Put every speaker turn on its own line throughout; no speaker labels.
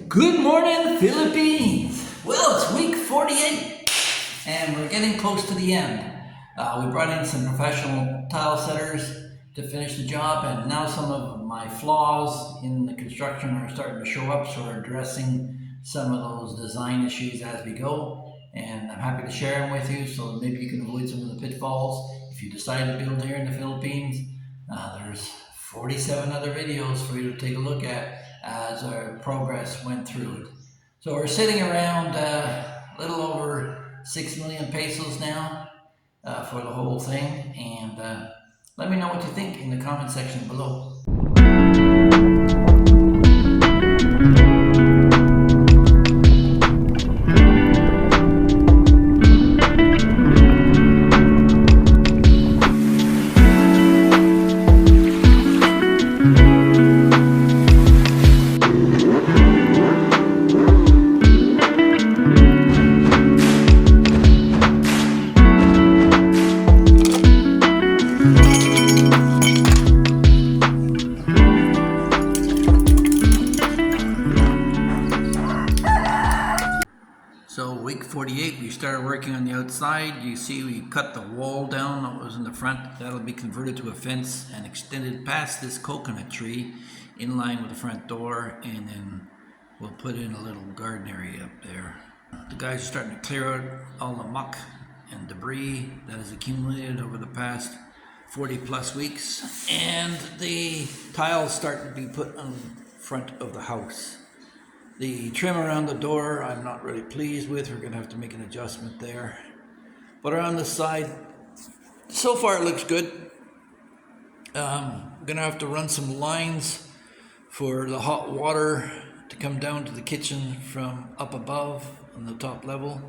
Good morning, Philippines! Well, it's week 48, and we're getting close to the end. We brought in some professional tile setters to finish the job, and now some of my flaws in the construction are starting to show up, so we're addressing some of those design issues as we go. And I'm happy to share them with you so maybe you can avoid some of the pitfalls if you decide to build here in the Philippines. There's 47 other videos for you to take a look at as our progress went through it. So we're sitting around a little over 6 million pesos now for the whole thing. And let me know what you think in the comment section below. So week 48, we started working on the outside. You see we cut the wall down that was in the front. That'll be converted to a fence and extended past this coconut tree in line with the front door, and then we'll put in a little garden area up there. The guys are starting to clear out all the muck and debris that has accumulated over the past 40 plus weeks, and the tiles start to be put on front of the house. The trim around the door I'm not really pleased with. We're going to have to make an adjustment there. But around the side, so far it looks good. I'm going to have to run some lines for the hot water to come down to the kitchen from up above on the top level.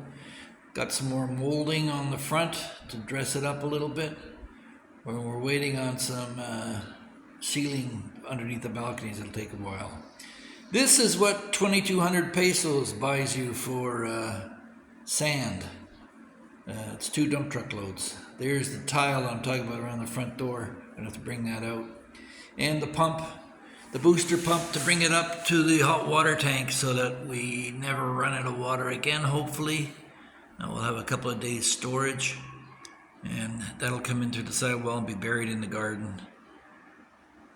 Got some more molding on the front to dress it up a little bit. We're waiting on some ceiling underneath the balconies. It'll take a while. This is what 2,200 pesos buys you for sand. It's 2 dump truck loads. There's the tile I'm talking about around the front door. I'm gonna have to bring that out. And the pump, the booster pump to bring it up to the hot water tank so that we never run out of water again, hopefully. We'll have a couple of days storage, and that'll come into the sidewall and be buried in the garden.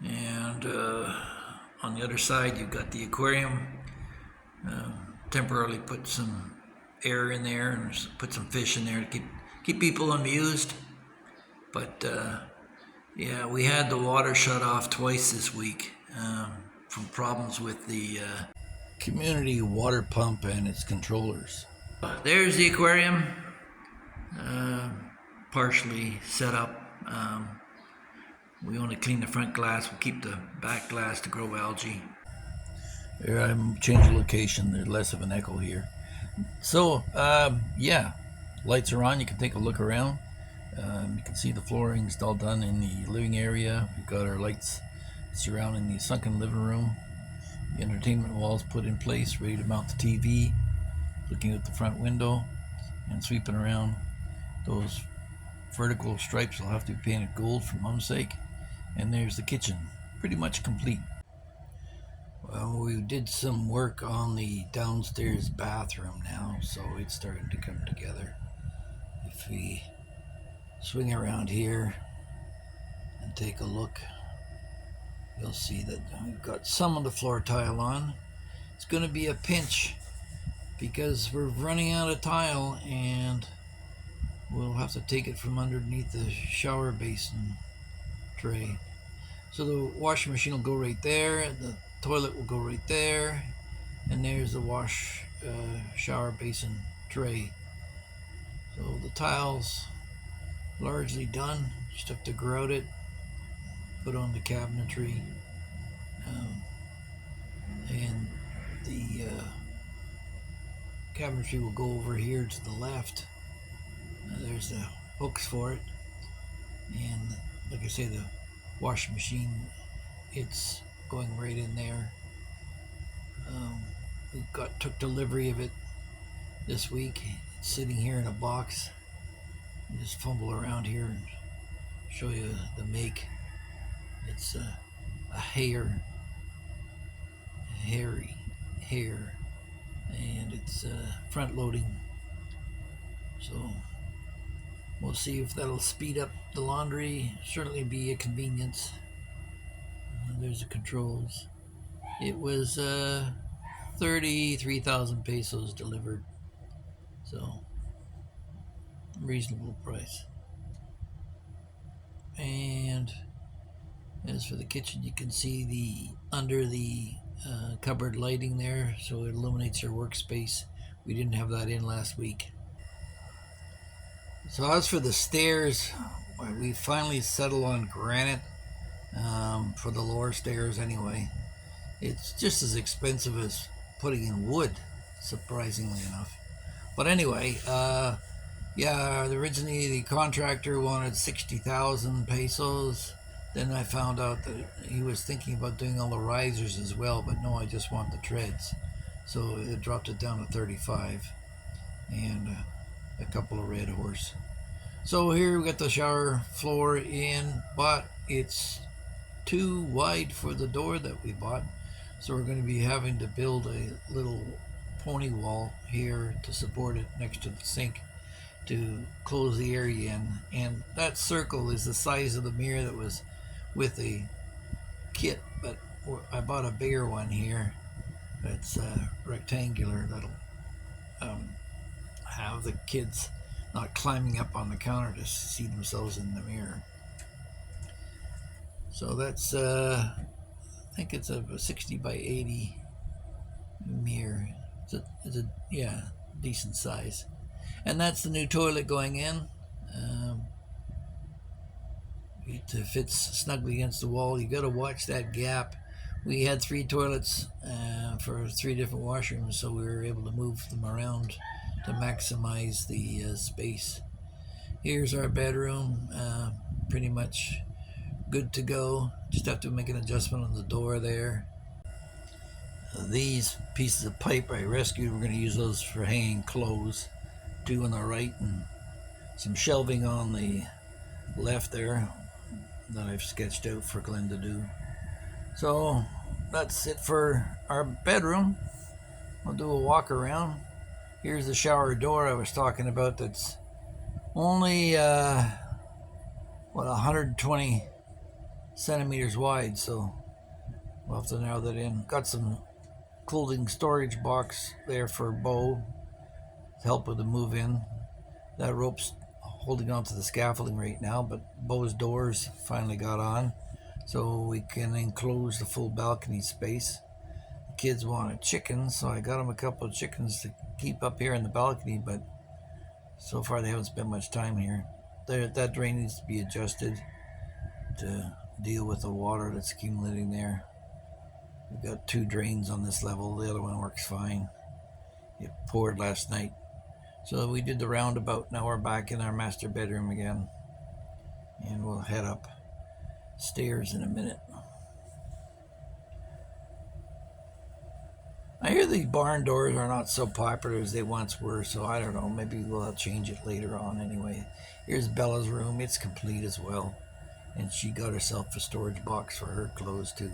And on the other side, you've got the aquarium. Temporarily put some air in there and put some fish in there to keep people amused. But yeah, we had the water shut off twice this week from problems with the community water pump and its controllers. There's the aquarium, partially set up. We only clean the front glass. We'll keep the back glass to grow algae. There, I'm changing location. There's less of an echo here. So, yeah, lights are on. You can take a look around. You can see the flooring's all done in the living area. We've got our lights surrounding the sunken living room. The entertainment wall's put in place, ready to mount the TV. Looking at the front window and sweeping around. Those vertical stripes will have to be painted gold for mom's sake. And there's the kitchen, pretty much complete. Well, we did some work on the downstairs bathroom now, so it's starting to come together. If we swing around here and take a look, you'll see that we've got some of the floor tile on. It's going to be a pinch because we're running out of tile, and we'll have to take it from underneath the shower basin tray. So the washing machine will go right there, the toilet will go right there, and there's the shower basin tray. So the tile's largely done. Just have to grout it, put on the cabinetry, and the cabinetry will go over here to the left. There's the hooks for it, and like I say, the washing machine, it's going right in there. We took delivery of it this week. It's sitting here in a box. You just fumble around here and show you the make. It's a hairy here, and it's front loading, so we'll see if that'll speed up the laundry. Certainly be a convenience. There's the controls. It was 33,000 pesos delivered, so reasonable price. And as for the kitchen, you can see the under the cupboard lighting there, so it illuminates your workspace. We didn't have that in last week. So as for the stairs, we finally settled on granite for the lower stairs anyway. It's just as expensive as putting in wood, surprisingly enough. But anyway, yeah, originally the contractor wanted 60,000 pesos. Then I found out that he was thinking about doing all the risers as well, but no, I just want the treads. So it dropped it down to 35 and a couple of red horse. So here we got the shower floor in, but it's too wide for the door that we bought. So we're going to be having to build a little pony wall here to support it next to the sink to close the area in. And that circle is the size of the mirror that was with the kit, but I bought a bigger one here that's rectangular that'll have the kids not climbing up on the counter to see themselves in the mirror. So that's I think it's a 60 by 80 mirror. It's a yeah, decent size. And that's the new toilet going in. It fits snugly against the wall. You got to watch that gap. We had 3 toilets for 3 different washrooms, so we were able to move them around to maximize the space. Here's our bedroom, pretty much good to go. Just have to make an adjustment on the door there. These pieces of pipe I rescued, we're going to use those for hanging clothes. 2 on the right and some shelving on the left there that I've sketched out for Glenn to do. So that's it for our bedroom. I'll do a walk around. Here's the shower door I was talking about that's only 120 centimeters wide, so we'll have to narrow that in. Got some clothing storage box there for Bo to help with the move in. That rope's holding on to the scaffolding right now, but Bo's doors finally got on, so we can enclose the full balcony space. The kids wanted chickens, so I got them a couple of chickens to keep up here in the balcony, but so far they haven't spent much time here. That drain needs to be adjusted to deal with the water that's accumulating there. We've got 2 drains on this level. The other one works fine. It poured last night. So we did the roundabout. Now we're back in our master bedroom again. And we'll head up stairs in a minute. I hear the barn doors are not so popular as they once were, so I don't know. Maybe we'll change it later on anyway. Here's Bella's room. It's complete as well. And she got herself a storage box for her clothes too.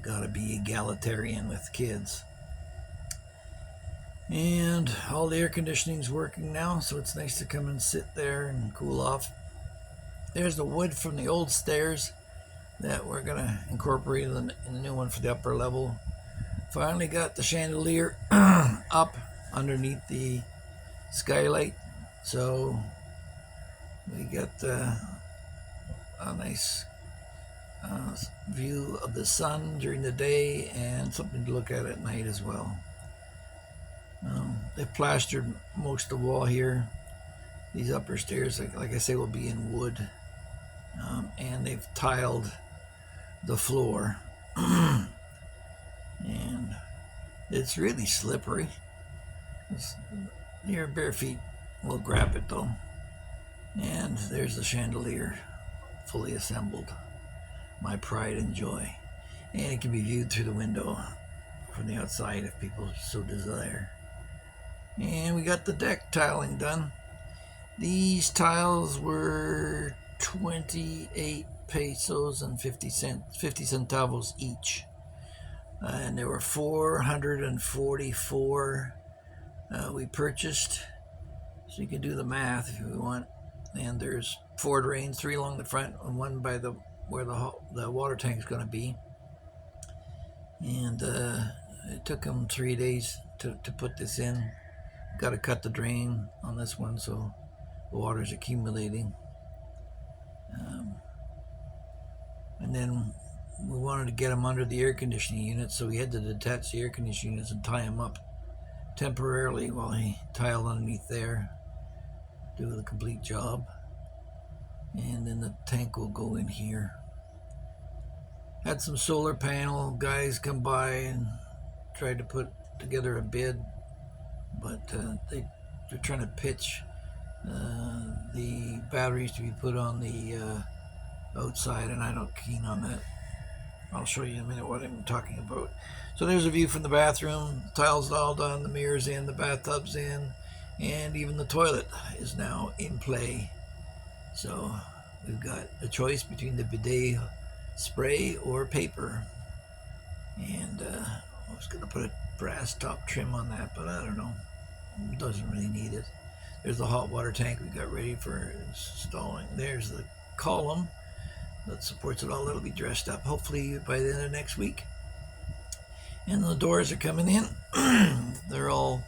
Gotta be egalitarian with kids. And all the air conditioning's working now, so it's nice to come and sit there and cool off. There's the wood from the old stairs that we're gonna incorporate in the new one for the upper level. Finally got the chandelier up underneath the skylight, so we got a nice view of the sun during the day and something to look at night as well. They plastered most of the wall here. These upper stairs, like I say, will be in wood, and they've tiled the floor. And it's really slippery. Your bare feet will grab it though. And there's the chandelier, fully assembled. My pride and joy. And it can be viewed through the window from the outside if people so desire. And we got the deck tiling done. These tiles were 28 pesos and 50 centavos each. and there were 444 we purchased. So you can do the math if you want. And there's 4 drains, 3 along the front and 1 by where the water tank is going to be. And it took them 3 days to put this in. Got to cut the drain on this one so the water's accumulating. And then we wanted to get them under the air conditioning unit, so we had to detach the air conditioning units and tie them up temporarily while he tiled underneath there, do the complete job. And then the tank will go in here. Had some solar panel guys come by and tried to put together a bid, but they're trying to pitch the batteries to be put on the outside, and I'm not keen on that. I'll show you in a minute what I'm talking about. So there's a view from the bathroom. The tiles all done, the mirrors in, the bathtub's in, and even the toilet is now in play. So we've got a choice between the bidet spray or paper. And I was going to put a brass top trim on that, but I don't know. It doesn't really need it. There's the hot water tank we got ready for installing. There's the column that supports it all. That'll be dressed up hopefully by the end of next week. And the doors are coming in. They're all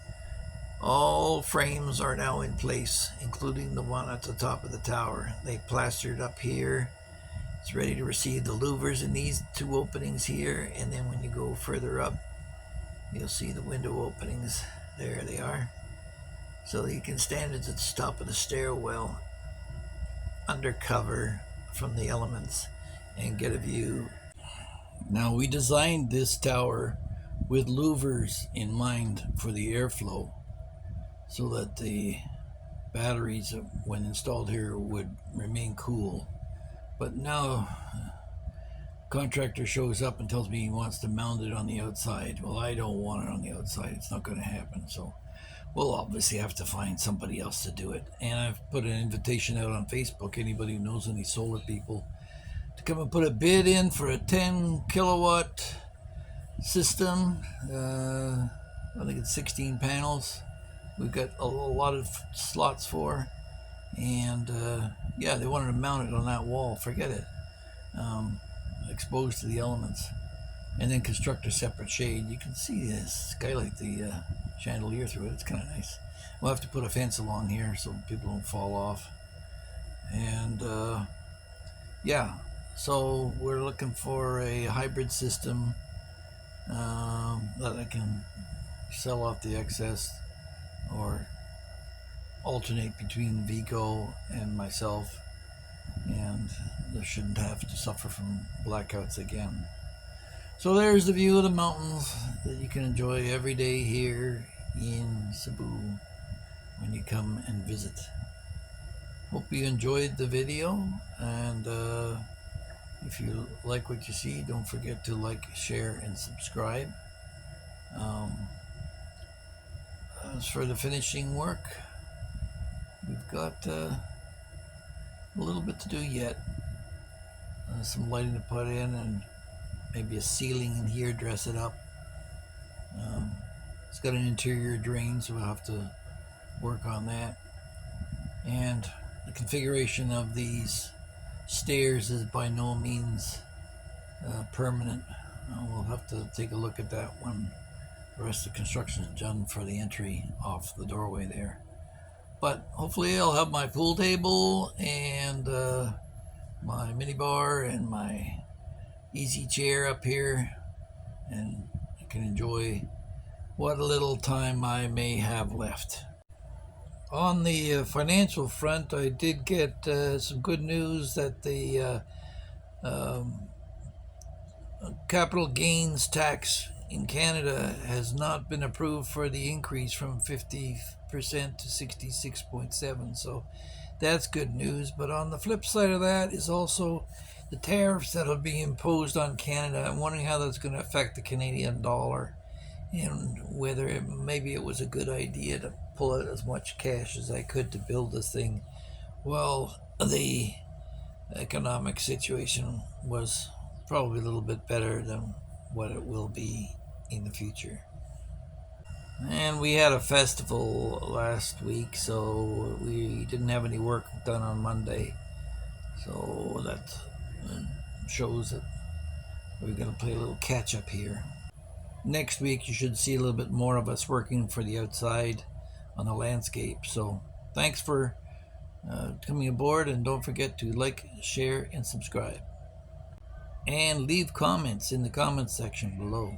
frames are now in place, including the one at the top of the tower. They plastered up here. It's ready to receive the louvers in these 2 openings here, and then when you go further up, you'll see the window openings. There they are. So you can stand at the top of the stairwell under cover from the elements and get a view. Now, we designed this tower with louvers in mind for the airflow, so that the batteries, when installed here, would remain cool. But now, contractor shows up and tells me he wants to mount it on the outside. Well, I don't want it on the outside. It's not going to happen. So we'll obviously have to find somebody else to do it. And I've put an invitation out on Facebook. Anybody who knows any solar people to come and put a bid in for a 10 kilowatt system. I think it's 16 panels. We've got a lot of slots for. And yeah, they wanted to mount it on that wall. Forget it. Exposed to the elements. And then construct a separate shade. You can see this skylight, the chandelier through it. It's kind of nice. We'll have to put a fence along here so people don't fall off. And yeah, so we're looking for a hybrid system that I can sell off the excess or alternate between Vico and myself, and they shouldn't have to suffer from blackouts again. So there's the view of the mountains that you can enjoy every day here in Cebu when you come and visit. Hope you enjoyed the video, and if you like what you see, don't forget to like, share, and subscribe. As for the finishing work, we've got a little bit to do yet. Some lighting to put in, and maybe a ceiling in here, dress it up. It's got an interior drain, so we'll have to work on that. And the configuration of these stairs is by no means permanent. We'll have to take a look at that when the rest of the construction is done for the entry off the doorway there. But hopefully I'll have my pool table and my mini bar and my easy chair up here, and I can enjoy what little time I may have left. On the financial front, I did get some good news that the capital gains tax in Canada has not been approved for the increase from 50% to 66.7%. So that's good news. But on the flip side of that is also the tariffs that will be imposed on Canada. I'm wondering how that's going to affect the Canadian dollar, and whether maybe it was a good idea to pull out as much cash as I could to build this thing. Well, the economic situation was probably a little bit better than what it will be in the future. And we had a festival last week, so we didn't have any work done on Monday. So that shows that we're going to play a little catch up here. Next week, you should see a little bit more of us working for the outside on the landscape. So thanks for coming aboard, and don't forget to like, share, and subscribe. And leave comments in the comments section below.